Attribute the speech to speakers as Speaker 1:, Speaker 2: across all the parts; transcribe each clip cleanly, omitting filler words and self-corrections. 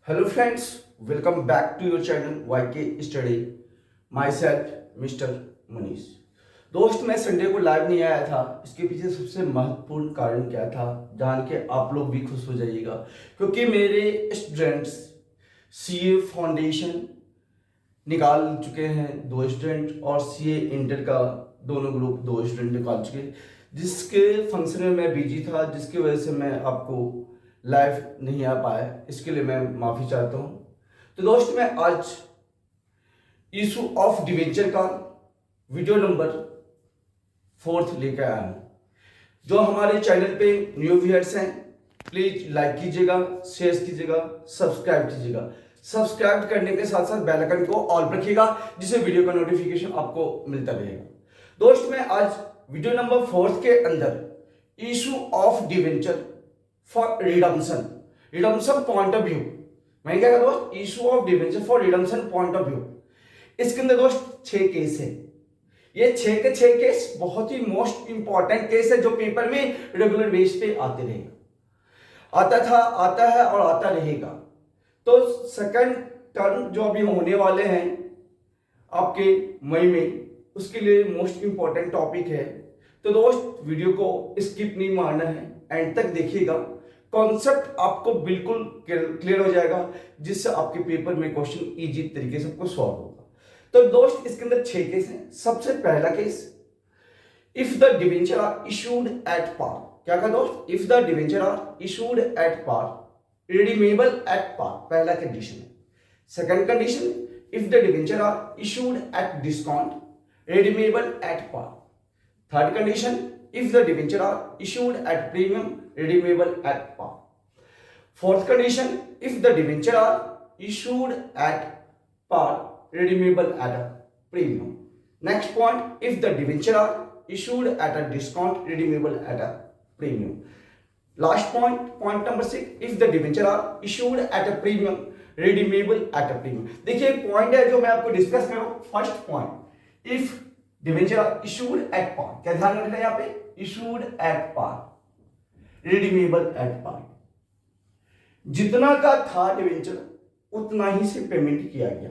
Speaker 1: Hello friends, welcome back to your channel YK Study. Myself Mr. Manish. दोस्त मैं Sunday को live नहीं आया था, इसके पीछे सबसे महत्वपूर्ण कारण क्या था जान के आप लोग भी खुश हो जाइएगा, क्योंकि मेरे स्टूडेंट्स सीए फाउंडेशन निकाल चुके हैं 2 स्टूडेंट और सीए इंटर का दोनों ग्रुप 2 स्टूडेंट निकाल चुके, जिसके फंक्शन में मैं बिजी था, जिसकी वजह से मैं आपको लाइव नहीं आ पाया। इसके लिए मैं माफ़ी चाहता हूँ। तो दोस्त मैं आज इशू ऑफ डिवेंचर का वीडियो नंबर 4 लेकर आया हूँ। जो हमारे चैनल पे न्यू व्यूअर्स हैं प्लीज लाइक कीजिएगा, शेयर कीजिएगा, सब्सक्राइब कीजिएगा। सब्सक्राइब करने के साथ साथ बेल आइकन को ऑल पर रखिएगा, जिससे वीडियो का नोटिफिकेशन आपको मिलता रहेगा। दोस्त मैं आज वीडियो नंबर 4 के अंदर issue of debenture for redemption point of view, मैंने क्या कहा दोस्त, issue of debenture for redemption point of view. इसके अंदर दोस्त 6 केस है। ये 6 के 6 केस बहुत ही मोस्ट इंपॉर्टेंट केस है, जो पेपर में रेगुलर बेस पे आते रहेगा, आता था, आता है और आता रहेगा। तो सेकंड टर्म जो अभी होने वाले हैं आपके मई में, उसके लिए मोस्ट इंपॉर्टेंट टॉपिक है। तो दोस्त वीडियो को स्किप नहीं मारना है, एंड तक देखिएगा, कॉन्सेप्ट आपको बिल्कुल क्लियर हो जाएगा, जिससे आपके पेपर में क्वेश्चन इजी तरीके से आपको सॉल्व होगा। तो दोस्त इसके अंदर 6 केस हैं। सबसे पहला case, if the debenture are issued at par. क्या कहा दोस्त, if the debenture are issued at par, redeemable at par, पहला कंडीशन है। Second condition, if the debenture are issued at discount, redeemable at par. Third condition, if the debenture are issued at premium, redeemable at par. Fourth condition, if the debenture are issued at par, redeemable at a premium. Next point, if the debenture are issued at a discount, redeemable at a premium. Last point, point number 6, if the debenture are issued at a premium, redeemable at a premium. देखिए एक point है जो मैं आपको discuss कर रहा हूं। First point, if debenture are issued at par, क्या ध्यान रखना है यहाँ पे, issued at par, redeemable at par. जितना का था डिवेंचर उतना ही से पेमेंट किया गया।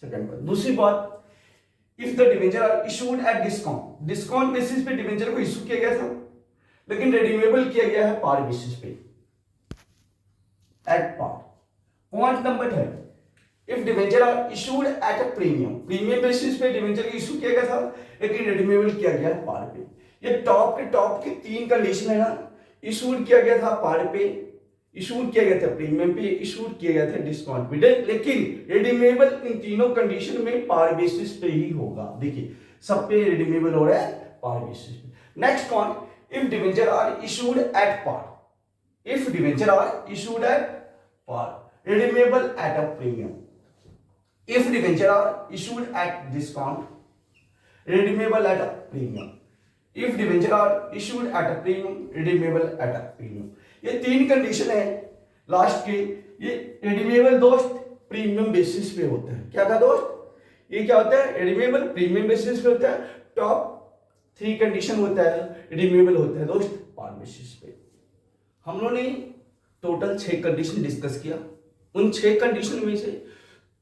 Speaker 1: सेकंड बात। दूसरी बात, if the debenture are issued at discount, discount basis पे डिवेंचर को इशू किया गया था, लेकिन रिडीमेबल किया गया है पार बेसिस पे, at par. Point number 3, if debenture are issued at a premium, premium basis पे डिवेंचर को इशू किया गया था, लेकिन रिडीमेबल किया गया है पार पे। ये टॉप के 3 कंडीशन है ना, इशूड किया गया था पार पे, इशूड किया गया था प्रीमियम पे, इशूड किया गया था डिस्काउंट पे, लेकिन रिडीमेबल इन तीनों कंडीशन में पार बेसिस पे ही होगा। देखिए सब पे रिडीमेबल हो रहा है पार बेसिस पे। Next point, if debenture are issued at par, if debenture are issued at par, redeemable at a premium. If debenture are issued at discount, redeemable at a premium. If debenture are issued at a premium, redeemable at a premium. ये 3 condition है last के। ये redeemable दोस्त premium basis पे होता है। क्या था दोस्त, ये क्या होता है, रिडीमेबल प्रीमियम बेसिस पे होता है। टॉप 3 कंडीशन होता है, रिडीमेबल होता है दोस्त पार बेसिस पे। हम लोगों ने टोटल 6 कंडीशन डिस्कस किया। उन 6 कंडीशन में से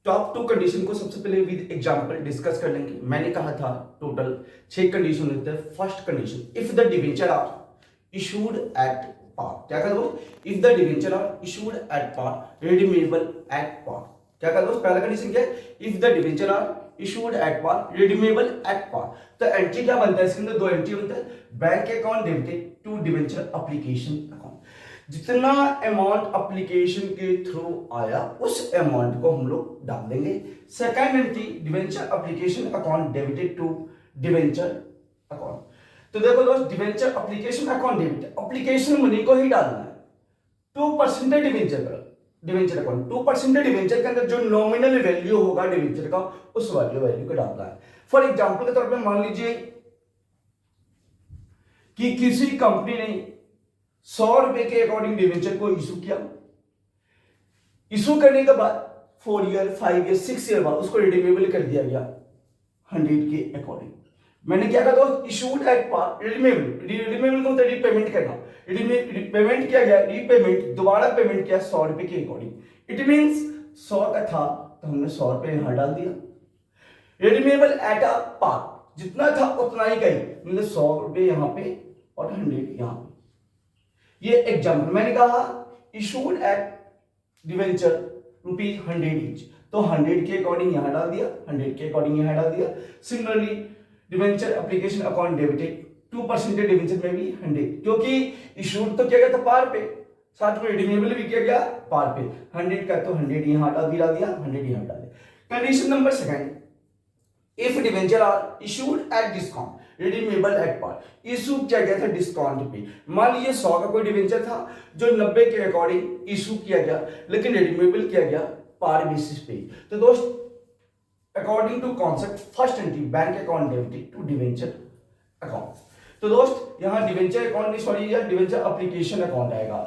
Speaker 1: टॉप 2 कंडीशन को सबसे पहले विद एग्जांपल डिस्कस कर लेंगे। मैंने कहा था टोटल 6 कंडीशन होते हैं। First condition, if the debenture are issued at par. क्या कहा दोस्त, if the debenture are issued at par, redeemable at par. क्या कहा दोस्त, पहला कंडीशन क्या है, if the debenture are issued at par, redeemable at par. तो एंट्री क्या बनता है इसके अंदर, 2 एंट्री बनता है। Bank account debited to debenture application account, जितना अमाउंट एप्लीकेशन के थ्रू आया उस अमाउंट को हम लोग डाल देंगे। Second entry, debenture application account debited to debenture account. तो देखो दोस्त, debenture application account debit, application money को ही डालना है। 2% डिवेंचर अकाउंट, 2% डिवेंचर के अंदर जो नॉमिनल वैल्यू होगा डिवेंचर का, उस वैल्यू को डालना है। फॉर एग्जाम्पल के तौर पर मान लीजिए कि किसी कंपनी ने 100 रुपए के अकॉर्डिंग डिवेंचर को इशू किया। इशू करने के बाद 4 ईयर, 5 ईयर, 6 ईयर बाद उसको रिडीमेबल कर दिया गया 100 के अकॉर्डिंग। मैंने क्या कहा दोस्त, इशूड एट पार, रिडीमेबल को रीपेमेंट करना, पेमेंट किया गया, रीपेमेंट दोबारा पेमेंट किया 100 रुपए के अकॉर्डिंग। इट मींस 100 का था तो हमने 100 रुपये यहाँ डाल दिया। रिडीमेबल एट अ पार, जितना था उतना ही गई, मतलब 100 रुपये यहाँ पे और 100 यहाँ पे। ये एग्जाम्पल मैंने कहा इशूड एट डिवेंचर ₹100 ईच, तो 100 के अकॉर्डिंग यहाँ डाल दिया, 100 के अकॉर्डिंग यहाँ डाल दिया। Similarly debenture application account debited 2% debenture में भी 100, क्योंकि इशूड तो किया गया था पार पे, साथ में रिडीमेबल भी किया गया पार पे। 100 का तो 100 यहाँ डाल दिया, 100 यहाँ डाल दिया। Condition number second, if debenture are issued at discount redeemable at par, issue किया गया था डिस्काउंट पे। मान लीजिए 100 का कोई डिवेंचर था जो 90 के अकॉर्डिंग इशू किया गया, लेकिन रिडीमेबल किया गया पार बेसिस पे। तो दोस्त according to concept first entry bank account debited to debenture account, तो दोस्त यहां डिवेंचर अकाउंट नहीं, सॉरी यह डिवेंचर एप्लीकेशन अकाउंट आएगा।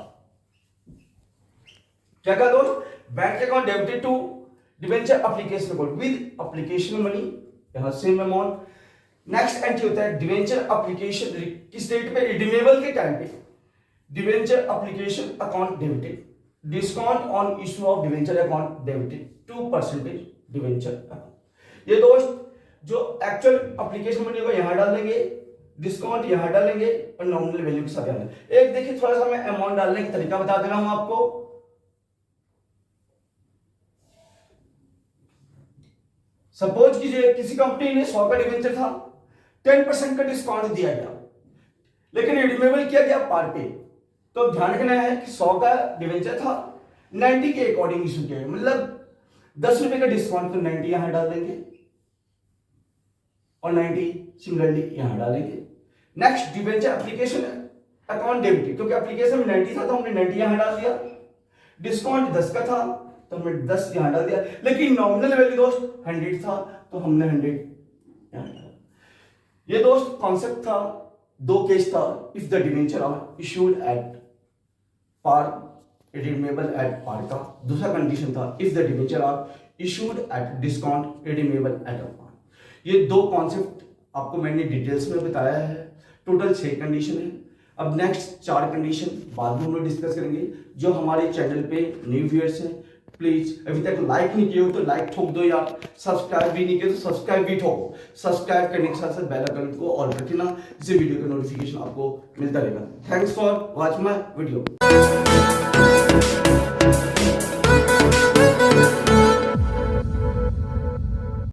Speaker 1: क्या कहा दोस्त, bank account debited to debenture application account with application money, यहां सेम अमाउंट। नेक्स्ट एंट्री होता है डिवेंचर एप्लीकेशन, किस डेट पे, रिडीमेबल के टाइम पे, debenture application account debited, discount on issue of debenture account debited 2% debenture account. ये दोस्त जो एक्चुअल एप्लीकेशन मनी होगा यहां डाल देंगे, डिस्काउंट यहां डालेंगे और नॉमिनल वैल्यू के साथ डालेंगे। एक देखिए थोड़ा सा मैं अमाउंट डालने का तरीका बता दे रहा हूं आपको। सपोज कीजिए किसी कंपनी ने 100 का डिवेंचर था, 10% का डिस्काउंट दिया गया, लेकिन रिडीमेबल किया गया पार पे। तो ध्यान रखना है कि 100 का डिवेंचर था, 90 के अकॉर्डिंग इशू किया, मतलब 10 रुपए का डिस्काउंट, तो 90 यहां डाल देंगे और 90 सिमिलरली यहां डालेंगे। Next debenture application account debited, क्योंकि एप्लीकेशन में 90 था तो हमने 90 यहां डाल दिया, डिस्काउंट 10 का था तो हमने 10 यहां डाल दिया, लेकिन नॉमिनल वैल्यू दोस्त 100 था तो हमने 100 यहां डाला। ये दोस्त कॉन्सेप्ट था, दो केस था, if the debenture are issued at par redeemable at par का। दूसरा कंडीशन था if the debenture are issued at discount redeemable at par. ये दो कॉन्सेप्ट आपको मैंने डिटेल्स में बताया है, टोटल 6 कंडीशन है। अब नेक्स्ट 4 कंडीशन बाद में हम लोग डिस्कस करेंगे। जो हमारे चैनल पे न्यू व्यूअर्स हैं, प्लीज अभी तक लाइक नहीं किए हो तो लाइक ठोक दो यार, सब्सक्राइब भी नहीं किए तो सब्सक्राइब भी ठोको। सब्सक्राइब करने के साथ साथ बेल आइकन को ऑल कर देना, जिससे वीडियो का नोटिफिकेशन आपको मिलता रहेगा। Thanks for watch my video.